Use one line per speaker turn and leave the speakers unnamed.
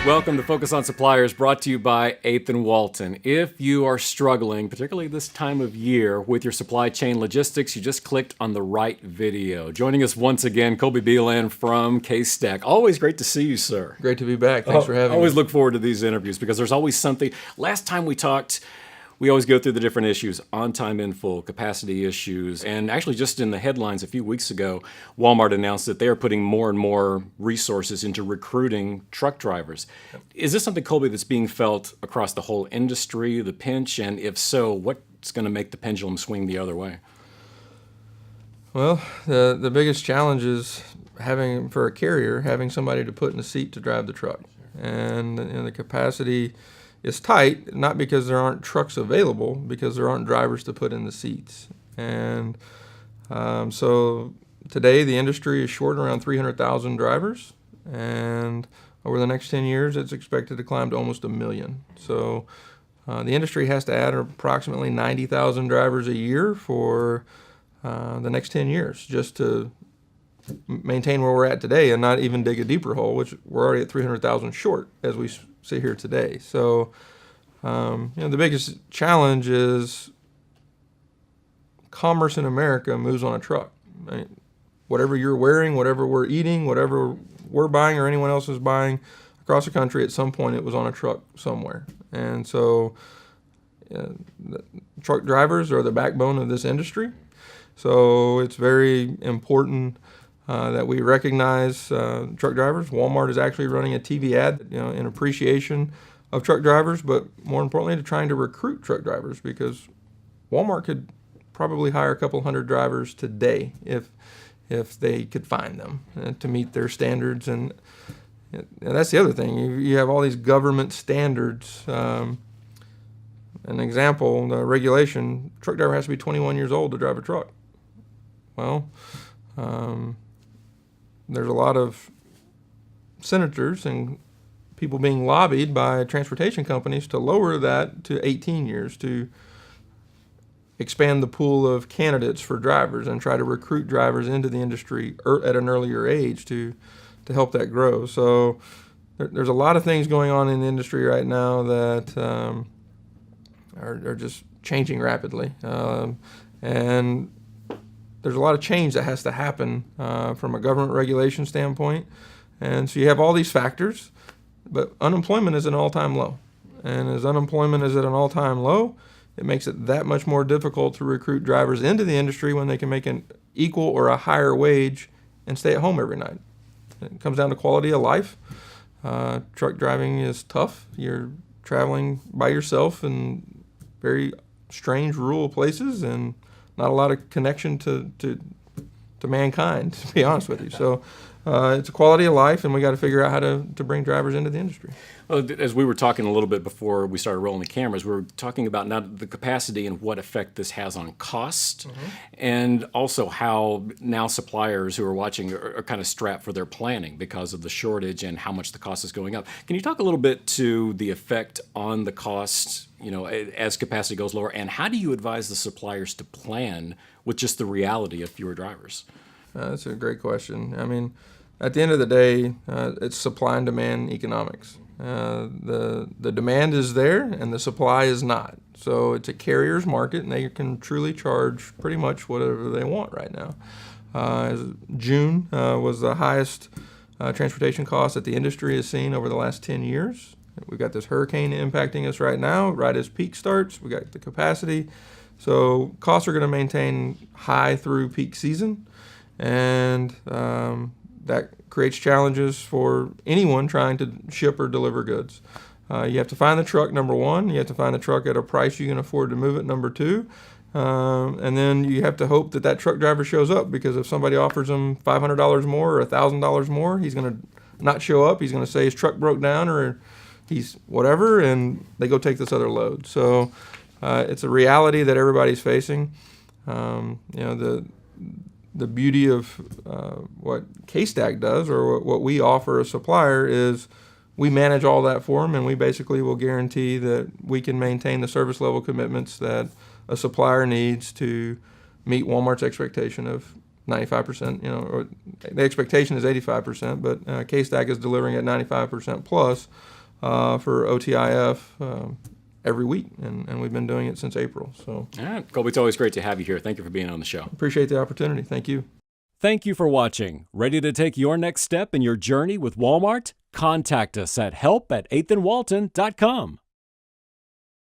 Welcome to Focus on Suppliers, brought to you by 8th and Walton. If you are struggling, particularly this time of year, with your supply chain logistics, you just clicked on the right video. Joining us once again, Colby Beland from CaseStack. Always great to see you, sir.
Great to be back. Thanks for having me.
I always look forward to these interviews because there's always something. Last time we talked, we always go through the different issues: on time, in full, capacity issues. And actually, just in the headlines a few weeks ago, Walmart announced that they are putting more and more resources into recruiting truck drivers. Is this something, Colby, that's being felt across the whole industry, the pinch? And if so, what's going to make the pendulum swing the other way?
Well, the biggest challenge is for a carrier, having somebody to put in the seat to drive the truck. And the capacity is tight, not because there aren't trucks available, because there aren't drivers to put in the seats. And so today the industry is short around 300,000 drivers, and over the next 10 years it's expected to climb to almost 1 million. So the industry has to add approximately 90,000 drivers a year for the next 10 years just to maintain where we're at today and not even dig a deeper hole, which we're already at 300,000 short as we sit here today. So, the biggest challenge is commerce in America moves on a truck. I mean, whatever you're wearing, whatever we're eating, whatever we're buying or anyone else is buying across the country, at some point it was on a truck somewhere. And so the truck drivers are the backbone of this industry. So it's very important that we recognize truck drivers. Walmart is actually running a TV ad, in appreciation of truck drivers, but more importantly, to trying to recruit truck drivers, because Walmart could probably hire a couple hundred drivers today if they could find them to meet their standards. And that's the other thing. You have all these government standards. An example, the regulation: truck driver has to be 21 years old to drive a truck. Well, there's a lot of senators and people being lobbied by transportation companies to lower that to 18 years to expand the pool of candidates for drivers and try to recruit drivers into the industry at an earlier age to help that grow. So there's a lot of things going on in the industry right now that are just changing rapidly. And there's a lot of change that has to happen from a government regulation standpoint. And so you have all these factors, but unemployment is at an all-time low. And as unemployment is at an all-time low, it makes it that much more difficult to recruit drivers into the industry when they can make an equal or a higher wage and stay at home every night. It comes down to quality of life. Truck driving is tough. You're traveling by yourself in very strange rural places and not a lot of connection to mankind, to be honest with you. So it's a quality of life, and we got to figure out how to bring drivers into the industry.
Well, as we were talking a little bit before we started rolling the cameras, we were talking about now the capacity and what effect this has on cost, and also how now suppliers who are watching are kind of strapped for their planning because of the shortage and how much the cost is going up. Can you talk a little bit to the effect on the cost, as capacity goes lower, and how do you advise the suppliers to plan with just the reality of fewer drivers?
That's a great question. I mean, at the end of the day, it's supply and demand economics. The demand is there and the supply is not. So it's a carrier's market, and they can truly charge pretty much whatever they want right now. June was the highest transportation cost that the industry has seen over the last 10 years. We've got this hurricane impacting us right now, right as peak starts. We got the capacity. So costs are going to maintain high through peak season, and that creates challenges for anyone trying to ship or deliver goods. You have to find the truck, number one. You have to find the truck at a price you can afford to move it, number two. And then you have to hope that truck driver shows up, because if somebody offers him $500 more or $1,000 more, he's going to not show up. He's going to say his truck broke down or he's whatever, and they go take this other load. So it's a reality that everybody's facing. The beauty of what CaseStack does, or what we offer a supplier, is we manage all that for them, and we basically will guarantee that we can maintain the service level commitments that a supplier needs to meet Walmart's expectation of 95%. Or the expectation is 85%, but CaseStack is delivering at 95% plus for OTIF every week, and we've been doing it since April. So
All right, Colby, it's always great to have you here. Thank you for being on the show.
appreciate the opportunity. Thank you.
Thank you for watching. Ready to take your next step in your journey with Walmart? Contact us at help@8thandwalton.com.